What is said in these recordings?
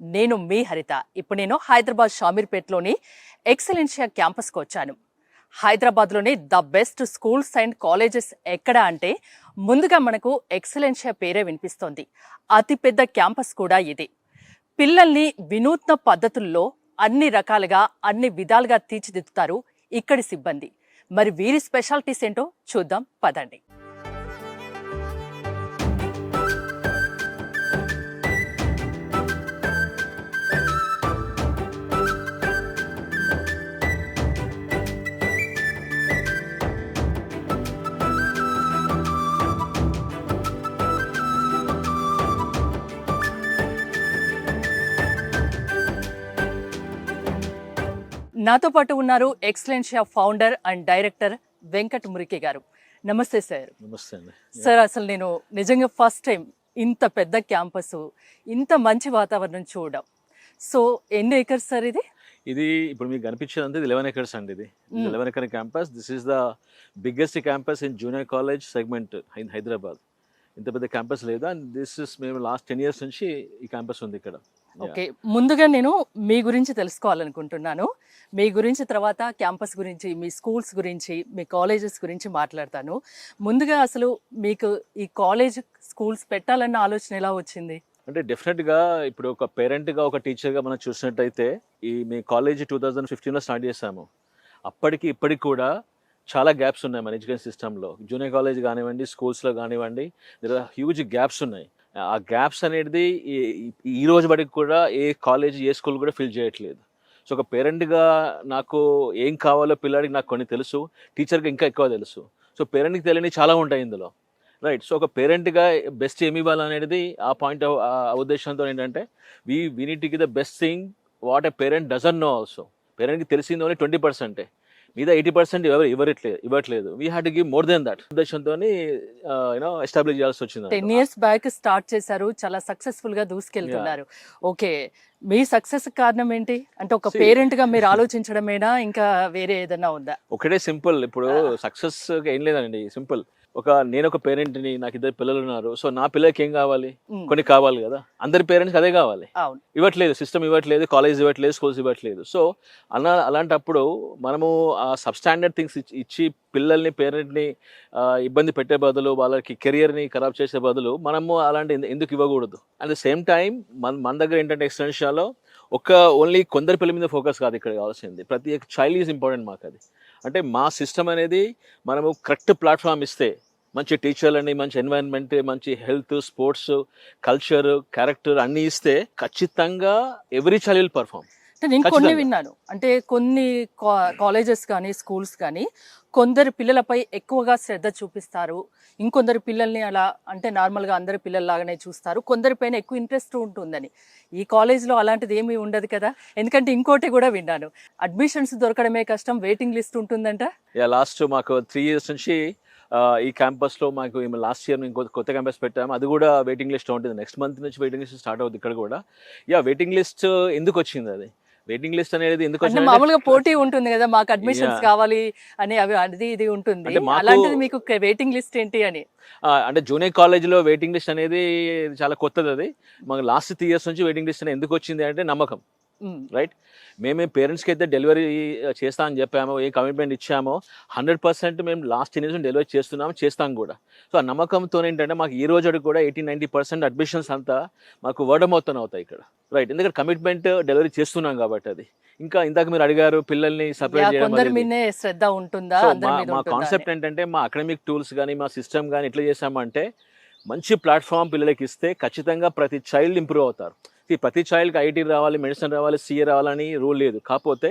నేను మీ హరిత. ఇప్పుడు నేను హైదరాబాద్ షామీర్పేట్లోని ఎక్సలెన్షియా క్యాంపస్కి వచ్చాను. హైదరాబాద్లోని the best schools and colleges ఎక్కడ అంటే ముందుగా మనకు ఎక్సలెన్షియా పేరే వినిపిస్తోంది. అతిపెద్ద క్యాంపస్ కూడా ఇది. పిల్లల్ని వినూత్న పద్ధతుల్లో అన్ని రకాలుగా అన్ని విధాలుగా తీర్చిదిద్దుతారు ఇక్కడి సిబ్బంది. మరి వీరి స్పెషాలిటీస్ ఏంటో చూద్దాం పదండి. నాతో పాటు ఉన్నారు ఎక్సలెన్షియా ఫౌండర్ అండ్ డైరెక్టర్ వెంకట్ మురికి గారు. నమస్తే సార్. నమస్తే అండి. సార్, అసలు నేను నిజంగా ఫస్ట్ టైం ఇంత పెద్ద క్యాంపస్, ఇంత మంచి వాతావరణం చూడడం. సో ఎన్ని ఏకర్స్ సార్ ఇది? ఇది ఇప్పుడు మీకు కనిపించేదంతా 11 acres అండి. ఇది 11 acre campus. This is the biggest campus in junior college segment in Hyderabad. ఇంత పెద్ద క్యాంపస్ లేదు. అండ్ దిస్ ఇస్ మేము లాస్ట్ 10 years నుంచి ఈ క్యాంపస్ ఉంది ఇక్కడ. ఓకే, ముందుగా నేను మీ గురించి తెలుసుకోవాలనుకుంటున్నాను. మీ గురించి, తర్వాత క్యాంపస్ గురించి, మీ స్కూల్స్ గురించి, మీ కాలేజెస్ గురించి మాట్లాడతాను. ముందుగా అసలు మీకు ఈ కాలేజ్, స్కూల్స్ పెట్టాలన్న ఆలోచన ఎలా వచ్చింది? అంటే డెఫినెట్గా ఇప్పుడు ఒక పేరెంట్గా, ఒక టీచర్గా మనం చూసినట్టయితే మీ కాలేజ్ 2015లో స్టార్ట్ చేసాము. అప్పటికి ఇప్పటికి కూడా చాలా గ్యాప్స్ ఉన్నాయి మన ఎడ్యుకేషన్ సిస్టంలో. జూనియర్ కాలేజ్ కానివ్వండి, స్కూల్స్లో కానివ్వండి, దగ్గర హ్యూజ్ గ్యాప్స్ ఉన్నాయి. ఆ గ్యాప్స్ అనేది ఈ రోజు బడికి కూడా ఏ కాలేజ్, ఏ స్కూల్ కూడా ఫిల్ చేయట్లేదు. సో ఒక పేరెంట్గా నాకు ఏం కావాలో పిల్లాడికి నాకు కొన్ని తెలుసు, టీచర్కి ఇంకా ఎక్కువ తెలుసు. సో పేరెంట్కి తెలియని చాలా ఉంటాయి ఇందులో, రైట్? సో ఒక పేరెంట్గా బెస్ట్ ఏమి ఇవ్వాలనేది ఆ పాయింట్ ఆ ఉద్దేశంతో ఏంటంటే we need to give the best thing what a parent doesn't know also. పేరెంట్కి తెలిసింది ఓన్లీ 20%. మీద 80% ఎవరు ఇవ్వట్లేదు. We had to give more than that ఉద్దేశంతో ఎస్టాబ్లిష్ చేయాల్సి వచ్చింది. 10 years బ్యాక్ స్టార్ట్ చేశారు, చాలా సక్సెస్ఫుల్ గా దూసుకెళ్తున్నారు. ఓకే, మీ సక్సెస్ కారణం ఏంటి? అంటే ఒక పేరెంట్ గా మీరు ఆలోచించడమేనా, ఇంకా వేరే ఏదైనా ఉందా? ఒకటే సింపుల్. ఇప్పుడు సక్సెస్ ఏం లేదండి, సింపుల్. నేను ఒక పేరెంట్ని, నాకు 2 పిల్లలు ఉన్నారు. సో నా పిల్లలకి ఏం కావాలి? కొన్ని కావాలి కదా. అందరి పేరెంట్స్కి అదే కావాలి. ఇవ్వట్లేదు, సిస్టమ్ ఇవ్వట్లేదు, కాలేజ్ ఇవ్వట్లేదు, స్కూల్స్ ఇవ్వట్లేదు. సో అలాంటప్పుడు మనము ఆ సబ్స్టాండర్డ్ థింగ్స్ ఇచ్చి పిల్లల్ని, పేరెంట్ని ఇబ్బంది పెట్టే బదులు, వాళ్ళకి కెరియర్ని ఖరాబ్ చేసే బదులు మనము అలాంటి ఎందుకు ఇవ్వకూడదు? అట్ ద సేమ్ టైం మన దగ్గర ఏంటంటే ఎక్స్టెన్షన్లో ఓన్లీ కొందరి పిల్లల మీద ఫోకస్ కాదు ఇక్కడ కావాల్సింది. ప్రతి ఒక్క చైల్డ్ ఈజ్ ఇంపార్టెంట్ మాకు. అది అంటే మా సిస్టమ్ అనేది మనము కరెక్ట్ ప్లాట్ఫామ్ ఇస్తే, మంచి టీచర్లని, మంచి ఎన్వైరన్మెంట్, మంచి హెల్త్, స్పోర్ట్స్, కల్చర్, క్యారెక్టర్ అన్నీ ఇస్తే ఖచ్చితంగా ఎవ్రీ చైల్డ్ విల్ పర్ఫార్మ్. అంటే నేను కొన్ని విన్నాను, అంటే కొన్ని కాలేజెస్ కానీ స్కూల్స్ కానీ కొందరు పిల్లలపై ఎక్కువగా శ్రద్ధ చూపిస్తారు, ఇంకొందరు పిల్లల్ని అలా అంటే నార్మల్గా అందరి పిల్లల్లాగానే చూస్తారు, కొందరిపైన ఎక్కువ ఇంట్రెస్ట్ ఉంటుందని. ఈ కాలేజ్లో అలాంటిది ఏమీ ఉండదు కదా? ఎందుకంటే ఇంకోటి కూడా విన్నాను, అడ్మిషన్స్ దొరకడమే కష్టం, వెయిటింగ్ లిస్ట్ ఉంటుందంట. లాస్ట్ మాకు 3 years నుంచి ఈ క్యాంపస్లో మాకు లాస్ట్ ఇయర్ ఇంకో కొత్త క్యాంపస్ పెట్టాము. అది కూడా వెయిటింగ్ లిస్ట్ ఉంటుంది. నెక్స్ట్ మంత్ నుంచి వెయిటింగ్ లిస్ట్ స్టార్ట్ అవుతుంది ఇక్కడ కూడా. వెయిటింగ్ లిస్ట్ ఎందుకు వచ్చింది? అది వెయిటింగ్ లిస్ట్ అనేది ఎందుకు వచ్చింది? మామూలుగా పోటీ ఉంటుంది కదా, మాకు అడ్మిషన్స్ కావాలి అని, అవి అది ఇది ఉంటుంది. అలాంటిది మీకు వెయిటింగ్ లిస్ట్ ఏంటి అని? అంటే జూనియర్ కాలేజ్లో వెయిటింగ్ లిస్ట్ అనేది చాలా కొత్తది. అది మాకు లాస్ట్ 3 years నుంచి వెయిటింగ్ లిస్ట్ అనేది ఎందుకు వచ్చింది అంటే నమ్మకం, రైట్? మేమే పేరెంట్స్కి అయితే డెలివరీ చేస్తామని చెప్పామో, ఏ కమిట్మెంట్ ఇచ్చామో 100% మేము లాస్ట్ 10 years డెలివరీ చేస్తాం కూడా. సో ఆ నమ్మకంతో ఏంటంటే మాకు ఈ రోజు కూడా 80-90% అడ్మిషన్స్ అంతా మాకు వర్డ్ మొత్తం అవుతాయి ఇక్కడ, రైట్? ఎందుకంటే కమిట్మెంట్ డెలివరీ చేస్తున్నాం కాబట్టి. అది ఇంకా ఇందాక మీరు అడిగారు పిల్లల్ని సపరేట్ చేయడం. మా కాన్సెప్ట్ ఏంటంటే మా అకాడమిక్ టూల్స్ కానీ, మా సిస్టమ్ కానీ ఎట్లా చేసామంటే మంచి ప్లాట్ఫామ్ పిల్లలకి ఇస్తే ఖచ్చితంగా ప్రతి చైల్డ్ ఇంప్రూవ్ అవుతారు. ప్రతి చైల్డ్కి ఐటీ రావాలి, మెడిసిన్ రావాలి, సిఏ రావాలని రూల్ లేదు. కాకపోతే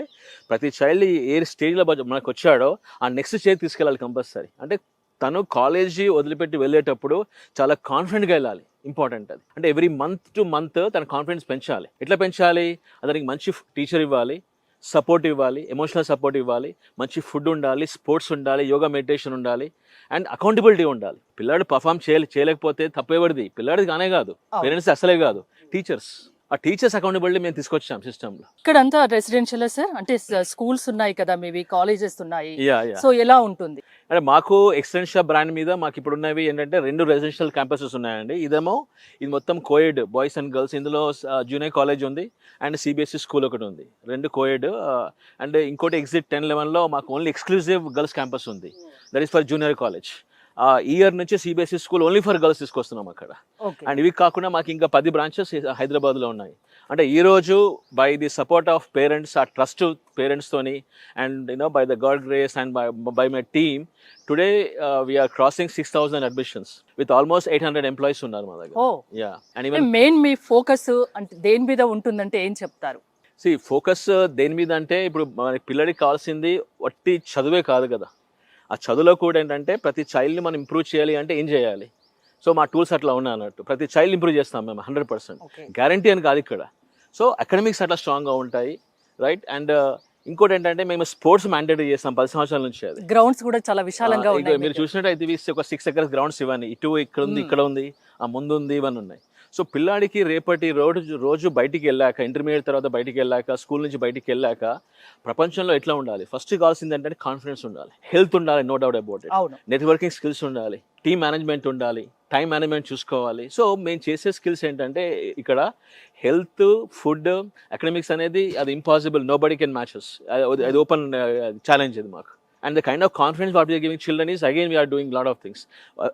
ప్రతి చైల్డ్ ఏ స్టేజ్లో మనకు వచ్చాడో ఆ నెక్స్ట్ స్టేజ్ తీసుకెళ్ళాలి కంపల్సరీ. అంటే తను కాలేజీ వదిలిపెట్టి వెళ్ళేటప్పుడు చాలా కాన్ఫిడెంట్గా వెళ్ళాలి, ఇంపార్టెంట్ అది. అంటే ఎవ్రీ మంత్ టు మంత్ తన కాన్ఫిడెన్స్ పెంచాలి. ఎట్లా పెంచాలి? అతనికి మంచి టీచర్ ఇవ్వాలి, సపోర్ట్ ఇవ్వాలి, ఎమోషనల్ సపోర్ట్ ఇవ్వాలి, మంచి ఫుడ్ ఉండాలి, స్పోర్ట్స్ ఉండాలి, యోగా మెడిటేషన్ ఉండాలి, అండ్ అకౌంటబిలిటీ ఉండాలి. పిల్లాడు పర్ఫామ్ చేయలేకపోతే తప్పేవాడిది పిల్లాడిది కానే కాదు, పేరెంట్స్ అసలే కాదు, టీచర్స్. ఆ టీచర్స్ అకౌంటబిలిటీ మేము తీసుకొచ్చాం సిస్టంలో. ఇక్కడంతా రెసిడెన్షియల్ సార్, అంటే స్కూల్స్ ఉన్నాయి కదా, మీవి కాలేజెస్ ఉన్నాయి, యా సో ఎలా ఉంటుంది? అంటే మాకు ఎక్సలెన్షియా బ్రాండ్ మీద మాకు ఇప్పుడు ఉన్నవి ఏంటంటే 2 రెసిడెన్షియల్ క్యాంపసెస్ ఉన్నాయండి. ఇది మొత్తం కోయిడ్ బాయ్స్ అండ్ గర్ల్స్. ఇందులో జూనియర్ కాలేజ్ ఉంది అండ్ సిబిఎస్ఈ స్కూల్ ఒకటి ఉంది, 2 కోయిడ్. అండ్ ఇంకోటి ఎగ్జిట్ 10-11లో మాకు ఓన్లీ ఎక్స్క్లూజివ్ గర్ల్స్ క్యాంపస్ ఉంది, that is for junior college. ఈ ఇయర్ నుంచి CBSE school only for girls తీసుకొస్తున్నాం అక్కడ. అండ్ ఇవి కాకుండా మాకు ఇంకా 10 బ్రాంచెస్ హైదరాబాద్లో ఉన్నాయి. అంటే ఈరోజు by the support of parents, ఆ ట్రస్ట్ పేరెంట్స్తోని, and by the God grace and by my team, today we're crossing 6,000 admissions with almost 800 employees ఉన్నారు మా దగ్గర. యా, అండ్ ఈవెన్ మెయిన్ మీ ఫోకస్ అంటే దేని మీద ఉంటుందంటే ఏం చెప్తారు? ఫోకస్ దేని మీద అంటే, ఇప్పుడు మన పిల్లడికి కావాల్సింది వట్టి చదువే కాదు కదా. ఆ చదువులో కూడా ఏంటంటే ప్రతి చైల్డ్ని మనం ఇంప్రూవ్ చేయాలి అంటే ఏం చేయాలి. సో మా టూల్స్ అట్లా ఉన్నాయి అన్నట్టు. ప్రతి చైల్డ్ ఇంప్రూవ్ చేస్తాం మేము 100%. గ్యారంటీ అని కాదు ఇక్కడ. సో అకాడమిక్స్ అట్లా స్ట్రాంగ్గా ఉంటాయి, రైట్. అండ్ ఇంకోటి ఏంటంటే మేము స్పోర్ట్స్ మ్యాండేటరీ చేస్తాం 10 సంవత్సరాల నుంచి. అది గ్రౌండ్స్ కూడా చాలా విశాలంగా ఉన్నాయి. మీరు చూసినట్టయితే ఇవి ఒక 6 acres గ్రౌండ్స్ ఇవన్నీ, ఇటు ఇక్కడ ఉంది, ఇక్కడ ఉంది, ఆ ముందు ఉంది, ఇవన్నీ ఉన్నాయి. సో పిల్లాడికి రేపటి రోజు బయటికి వెళ్ళాక, ఇంటర్మీడియట్ తర్వాత బయటికి వెళ్ళాక, స్కూల్ నుంచి బయటికి వెళ్ళాక ప్రపంచంలో ఎట్లా ఉండాలి, ఫస్ట్ కావాల్సింది ఏంటంటే కాన్ఫిడెన్స్ ఉండాలి, హెల్త్ ఉండాలి, no doubt about it, networking skills ఉండాలి, టీమ్ మేనేజ్మెంట్ ఉండాలి, టైం మేనేజ్మెంట్ చూసుకోవాలి. సో మేము చేసే స్కిల్స్ ఏంటంటే ఇక్కడ హెల్త్, ఫుడ్, అకాడమిక్స్ అనేది అది impossible, nobody can matches. అది ఓపెన్ ఛాలెంజ్ ఇది మాకు. And the kind of confidence what we are giving children is, again, we are doing lot of things.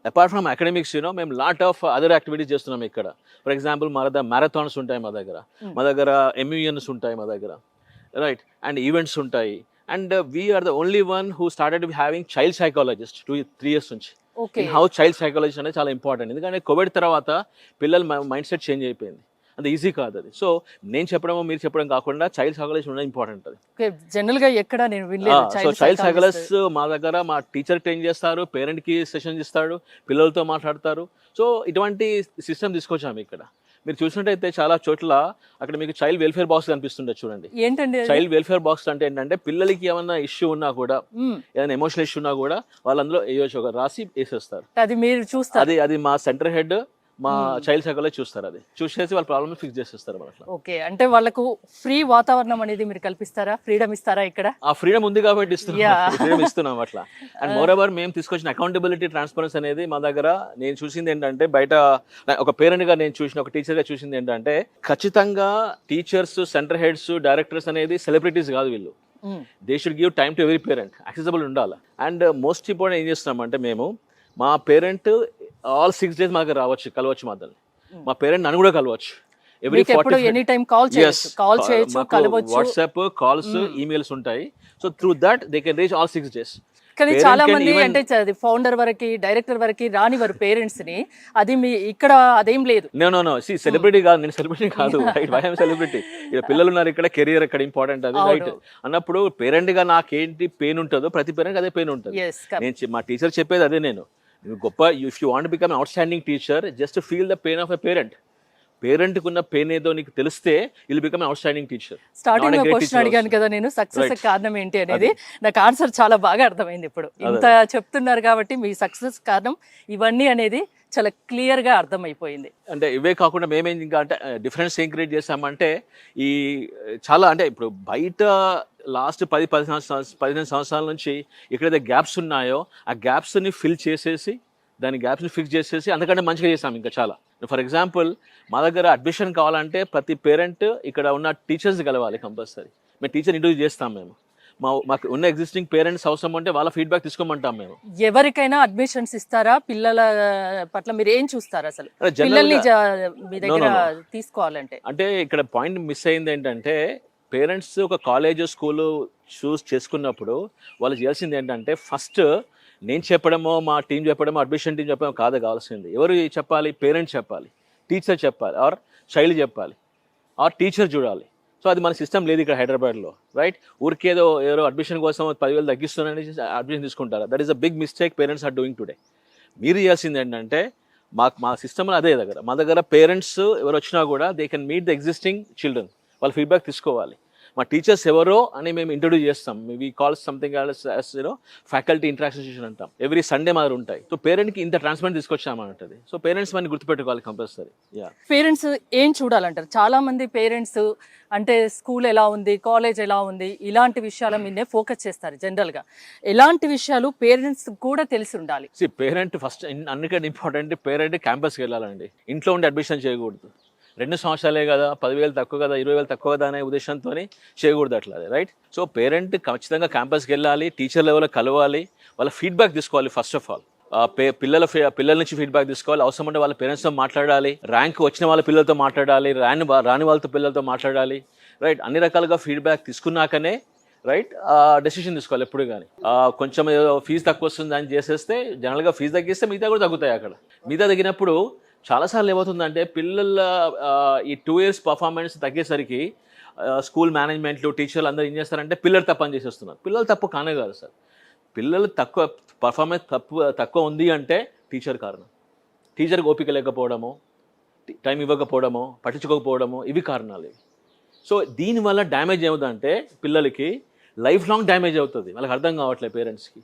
Apart from academics, మేము lot of other activities చేస్తున్నాం ఇక్కడ. For example, మా దగ్గర marathons ఉంటాయి, మా దగ్గర MUNs ఉంటాయి మా దగ్గర, రైట్, అండ్ ఈవెంట్స్ ఉంటాయి. And we are the only one who started having child psychologist 2-3 years నుంచి. హౌ చైల్డ్ సైకాలజిస్ట్ అనేది చాలా ఇంపార్టెంట్, ఎందుకంటే కోవిడ్ తర్వాత పిల్లల మైండ్ సెట్ చేంజ్ అయిపోయింది, అంత ఈజీ కాదు అది. సో నేను చెప్పడమో మీరు చెప్పడం కాకుండా చైల్డ్ సైకాలజిస్ట్ ఉండడం ఇంపార్టెంట్. అది జనరల్ గా ఎక్కడ నేను వినలేదు. సో చైల్డ్ సైకాలజిస్ట్ మా దగ్గర మా టీచర్ ట్రైన్ చేస్తారు, పేరెంట్ కి సెషన్స్ ఇస్తాడు, పిల్లలతో మాట్లాడతారు. సో ఇటువంటి సిస్టమ్ తీసుకొచ్చాము ఇక్కడ. మీరు చూసినట్టయితే చాలా చోట్ల అక్కడ మీకు చైల్డ్ వెల్ఫేర్ బాక్స్ కనిపిస్తుండే, చూడండి. ఏంటండి చైల్డ్ వెల్ఫేర్ బాక్స్ అంటే? ఏంటంటే పిల్లలకి ఏమన్నా ఇష్యూ ఉన్నా కూడా, ఏదైనా ఎమోషనల్ ఇష్యూ ఉన్నా కూడా వాళ్ళు అందులో ఒక రాసి వేసేస్తారు. అది మీరు చూస్తారు? అది మా సెంటర్ హెడ్, మా చైల్డ్ సైకాలజీ చూస్తారు, అది చూసేసి వాళ్ళ ప్రాబ్లమ్ ఫిక్స్ చేసేస్తారు మనకి. ఓకే, అంటే వాళ్ళకు ఫ్రీ వాతావరణం అనేది మీరు కల్పిస్తారా, ఫ్రీడమ్ ఇస్తారా ఇక్కడ? ఆ ఫ్రీడమ్ ఉంది కాబట్టి ఫ్రీడమ్ ఇస్తున్నాం అట్లా. అండ్ మోర్ ఓవర్ మేము తీసుకొచ్చిన అకౌంటబిలిటీ, ట్రాన్స్పరెన్సీ అనేది మా దగ్గర. నేను చూసింది ఏంటంటే, బయట ఒక పేరెంట్ గా నేను చూసిన, ఒక టీచర్ గా చూసింది ఏంటంటే, ఖచ్చితంగా టీచర్స్, సెంటర్ హెడ్స్, డైరెక్టర్స్ అనేది సెలబ్రిటీస్ కాదు వీళ్ళు. They should give time to every parent, accessible ఉండాలి. అండ్ మోస్ట్ ఇంపార్టెంట్ ఏం చేస్తున్నామంటే, మేము మా పేరెంట్ ఆల్ 6 days మాకు రావచ్చు, కలవచ్చు, మా పేరెంట్ నన్ను కూడా కలవచ్చు. ఎనీ టైం కాల్ చేయొచ్చు, కలవచ్చు. వాట్సాప్ కాల్స్, ఈమెయిల్స్ ఉంటాయి. So through that they can reach all 6 days. కానీ చాలా మంది అంటే ఫౌండర్ వరకు, డైరెక్టర్ వరకు రాని వారు పేరెంట్స్ ని, అది మీ ఇక్కడ అదేం లేదు. నో సెలబ్రిటీ కాదు, నేను సెలబ్రిటీ కాదు, రైట్. Why yam celebrity? ఇక్కడ పిల్లలు ఉన్నారు, ఇక్కడ కెరియర్ ఇక్కడ ఇంపార్టెంట్, అది రైట్. అన్నప్పుడు పేరెంట్ గా నాకేంటి పెయిన్ ఉంటుందో ప్రతి పేరెంట్ అదే పెయిన్ ఉంటుంది. నేను మా టీచర్ చెప్పేది అదే, నేను గొప్ప, if you want become out standing teacher, just feel the pain of a parent. Parent కున్న పెయిన్ ఏదో నీకు తెలిస్తే will become out standing teacher. Starting లో క్వశ్చన్ అడిగాను కదా నేను, సక్సెస్ కారణం ఏంటి అనేది, నాకు ఆన్సర్ చాలా బాగా అర్థమైంది. ఇప్పుడు ఇంత చెప్తున్నారు కాబట్టి మీ సక్సెస్ కారణం ఇవన్నీ అనేది చాలా క్లియర్ గా అర్థమైపోయింది. అంటే ఇవే కాకుండా మేమేం ఇంకా అంటే డిఫరెన్స్ ఏం క్రియేట్ చేసామంటే, ఈ చాలా అంటే ఇప్పుడు బయట లాస్ట్ 15 సంవత్సరాల నుంచి ఎక్కడైతే గ్యాప్స్ ఉన్నాయో ఆ గ్యాప్స్ని ఫిల్ చేసేసి, దాని గ్యాప్స్ని ఫిక్స్ చేసేసి అంతకంటే మంచిగా చేసాం ఇంకా చాలా. ఫర్ ఎగ్జాంపుల్, మా దగ్గర అడ్మిషన్ కావాలంటే ప్రతి పేరెంట్ ఇక్కడ ఉన్న టీచర్స్ కలవాలి కంపల్సరీ. మేము టీచర్ ఇంటర్వ్యూ చేస్తాం. మాకు ఉన్న ఎగ్జిస్టింగ్ పేరెంట్స్ అవసరం అంటే వాళ్ళ ఫీడ్బ్యాక్ తీసుకోమంటాం మేము. ఎవరికైనా అడ్మిషన్స్ ఇస్తారా? పిల్లల పట్ల మీరు ఏం చూస్తారు అసలు, పిల్లల్ని మీ దగ్గర తీసుకోవాలంటే? అంటే ఇక్కడ పాయింట్ మిస్ అయింది ఏంటంటే, పేరెంట్స్ ఒక కాలేజ్, స్కూల్ చూస్ చేసుకున్నప్పుడు వాళ్ళు చేయాల్సింది ఏంటంటే, ఫస్ట్ నేను చెప్పడమో, మా టీం చెప్పడమో, అడ్మిషన్ టీం చెప్పడమో కాదు కావాల్సింది. ఎవరు చెప్పాలి? పేరెంట్స్ చెప్పాలి, టీచర్ చెప్పాలి, ఆర్ చైల్డ్ చెప్పాలి, ఆర్ టీచర్ చూడాలి. సో అది మన సిస్టమ్ లేదు ఇక్కడ హైదరాబాద్లో, రైట్. ఊరికేదో ఎవరో అడ్మిషన్ కోసం 10,000 తగ్గిస్తున్నారని అడ్మిషన్ తీసుకుంటారా? That is a big mistake parents are doing today. మీరు చేయాల్సింది ఏంటంటే, మా సిస్టమ్లో అదే మా దగ్గర పేరెంట్స్ ఎవరు వచ్చినా కూడా they can meet the existing children, వాళ్ళ ఫీడ్బ్యాక్ తీసుకోవాలి. మా టీచర్స్ ఎవరో అని మేము ఇంట్రొడ్యూస్ చేస్తాం. We call something faculty interaction session అంటాం. ఎవ్రీ సండే మాదిరి ఉంటాయి. సో పేరెంట్కి ఇంత ట్రాన్స్పరెంట్ తీసుకొచ్చామంటది. సో పేరెంట్స్ మనకి గుర్తుపెట్టుకోవాలి కంపల్సరీ. పేరెంట్స్ ఏం చూడాలంటారు? చాలా మంది పేరెంట్స్ అంటే స్కూల్ ఎలా ఉంది, కాలేజ్ ఎలా ఉంది, ఇలాంటి విషయాల మీదే ఫోకస్ చేస్తారు జనరల్గా. ఎలాంటి విషయాలు పేరెంట్స్ కూడా తెలిసి ఉండాలి? పేరెంట్ ఫస్ట్ అన్నికంటే ఇంపార్టెంట్, పేరెంట్ క్యాంపస్కి వెళ్ళాలండి. ఇంట్లో ఉండి అడ్మిషన్ చేయకూడదు. 2 సంవత్సరాలే కదా, 10,000 తక్కువ కదా, 20,000 తక్కువ కదా అనే ఉద్దేశంతో చేయకూడదు అట్లా, రైట్? సో పేరెంట్ ఖచ్చితంగా క్యాంపస్కి వెళ్ళాలి, టీచర్ లెవెల్లో కలవాలి, వాళ్ళ ఫీడ్బ్యాక్ తీసుకోవాలి. ఫస్ట్ ఆఫ్ ఆల్ పిల్లల నుంచి ఫీడ్బ్యాక్ తీసుకోవాలి. అవసరం ఉంటే వాళ్ళ పేరెంట్స్తో మాట్లాడాలి, ర్యాంక్ వచ్చిన వాళ్ళ పిల్లలతో మాట్లాడాలి, రాని వాళ్ళతో పిల్లలతో మాట్లాడాలి, రైట్? అన్ని రకాలుగా ఫీడ్బ్యాక్ తీసుకున్నాకనే రైట్ డెసిషన్ తీసుకోవాలి ఎప్పుడు కానీ. కొంచెం ఫీజు తక్కువ వస్తుంది అని చేసేస్తే, జనరల్గా ఫీజు తగ్గిస్తే మిగతా కూడా తగ్గుతాయి. అక్కడ మిగతా తగ్గినప్పుడు చాలాసార్లు ఏమవుతుందంటే పిల్లల ఈ 2 years పర్ఫార్మెన్స్ తగ్గేసరికి స్కూల్ మేనేజ్మెంట్లు, టీచర్లు అందరూ ఏం చేస్తారంటే పిల్లలు తప్పు అని చేసేస్తున్నారు. పిల్లలు తప్పు కానే కాదు సార్. పిల్లలు పర్ఫార్మెన్స్ తక్కువ ఉంది అంటే టీచర్ కారణం. టీచర్కి ఓపిక లేకపోవడము, టైం ఇవ్వకపోవడము, పట్టించుకోకపోవడము, ఇవి కారణాలు ఇవి. సో దీనివల్ల డ్యామేజ్ ఏమవుతుందంటే పిల్లలకి లైఫ్ లాంగ్ డ్యామేజ్ అవుతుంది. వాళ్ళకి అర్థం కావట్లేదు పేరెంట్స్కి.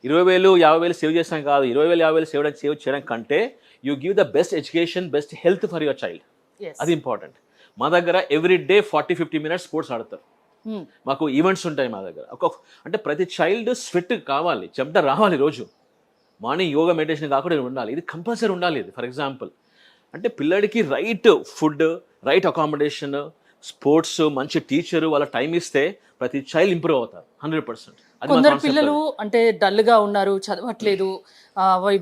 20,000 50,000 సేవ్ చేస్తాం కాదు, 20,000 50,000 సేవ్ చేయడం కంటే you give the best education, best health for your child. అది ఇంపార్టెంట్. మా దగ్గర ఎవ్రీ డే 40-50 minutes స్పోర్ట్స్ ఆడతారు. మాకు ఈవెంట్స్ ఉంటాయి మా దగ్గర. అంటే ప్రతి చైల్డ్ స్వెట్ కావాలి, చెమట రావాలి రోజు. మార్నింగ్ యోగా మెడిటేషన్ కాకుండా ఉండాలి. ఇది కంపల్సరీ ఉండాలి. ఇది ఫర్ ఎగ్జాంపుల్ అంటే పిల్లడికి right food, right accommodation, sports, మంచి టీచరు, వాళ్ళ టైం ఇస్తే ప్రతి చైల్డ్ ఇంప్రూవ్ అవుతారు 100%. కొందరు పిల్లలు అంటే డల్గా ఉన్నారు, చదవట్లేదు,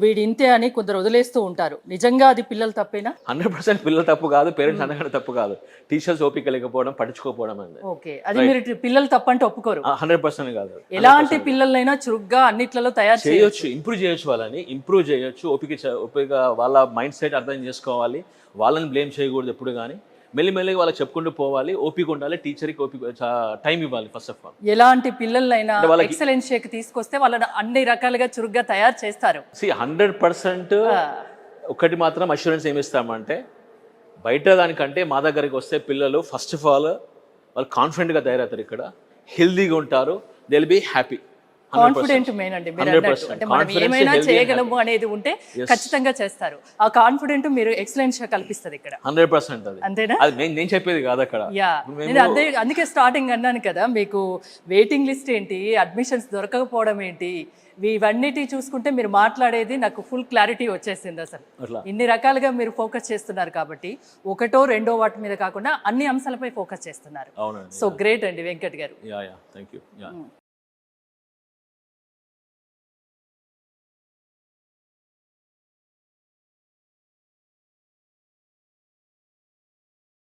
వీడి ఇంతే అని కొందరు వదిలేస్తూ ఉంటారు. నిజంగా అది పిల్లలు తప్పేనా? 100% పిల్లలు తప్పు కాదు, పేరెంట్స్ అందరికీ తప్పు కాదు. టీచర్స్ ఓపిక లేకపోవడం, పట్టించుకోకపోవడం అనేది. ఓకే, అది మీరు పిల్లలు తప్పంటే ఒప్పుకోరు? 100% కాదు. ఎలాంటి పిల్లలైనా చురుగ్గా అన్నిట్లలో తయారు చేయొచ్చు, ఇంప్రూవ్ చేయొచ్చు, వాళ్ళని ఇంప్రూవ్ చేయొచ్చు. ఓపిక వాళ్ళ మైండ్ సెట్ అర్థం చేసుకోవాలి. వాళ్ళని బ్లేమ్ చేయకూడదు ఎప్పుడు కానీ. మెల్లిమెల్లిగా వాళ్ళకి చెప్పుకుంటూ పోవాలి. ఓపిక ఉండాలి, టీచర్కి ఓపిక టైం ఇవ్వాలి ఫస్ట్ ఆఫ్ ఆల్. ఎలాంటి పిల్లలైనా ఎక్సలెన్షియాకి తీసుకొస్తే వాళ్ళని అన్ని రకాలుగా చురుగ్గా తయారు చేస్తారు. 100% ఒకటి మాత్రం అష్యూరెన్స్ ఏమిస్తామంటే, బయట దానికంటే మా దగ్గరికి వస్తే పిల్లలు ఫస్ట్ ఆఫ్ ఆల్ వాళ్ళు కాన్ఫిడెంట్గా తయారవుతారు. ఇక్కడ హెల్దీగా ఉంటారు, they will be happy. Confident మెయిన్ అండి. మీరు అన్నట్టు అంటే మనం ఏమైనా చేయగలము అనేది ఉంటే ఖచ్చితంగా చేస్తారు. ఆ కాన్ఫిడెంట్ మీరు ఎక్సలెన్షియా కల్పిస్తుంది ఇక్కడ. 100% అది. అంతేనా? అది నేను చెప్పేది కాదు అక్కడ. నేను అందుకే స్టార్టింగ్ అన్నాను కదా, మీకు వెయిటింగ్ లిస్ట్ ఏంటి, అడ్మిషన్స్ దొరకకపోవడం ఏంటి, ఇవన్నిటి చూసుకుంటే మీరు మాట్లాడేది నాకు ఫుల్ క్లారిటీ వచ్చేసింది. అసలు ఇన్ని రకాలుగా మీరు ఫోకస్ చేస్తున్నారు కాబట్టి ఒకటో రెండో వాటి మీద కాకుండా అన్ని అంశాలపై ఫోకస్ చేస్తున్నారు. సో గ్రేట్ అండి వెంకట్ గారు. Thank you.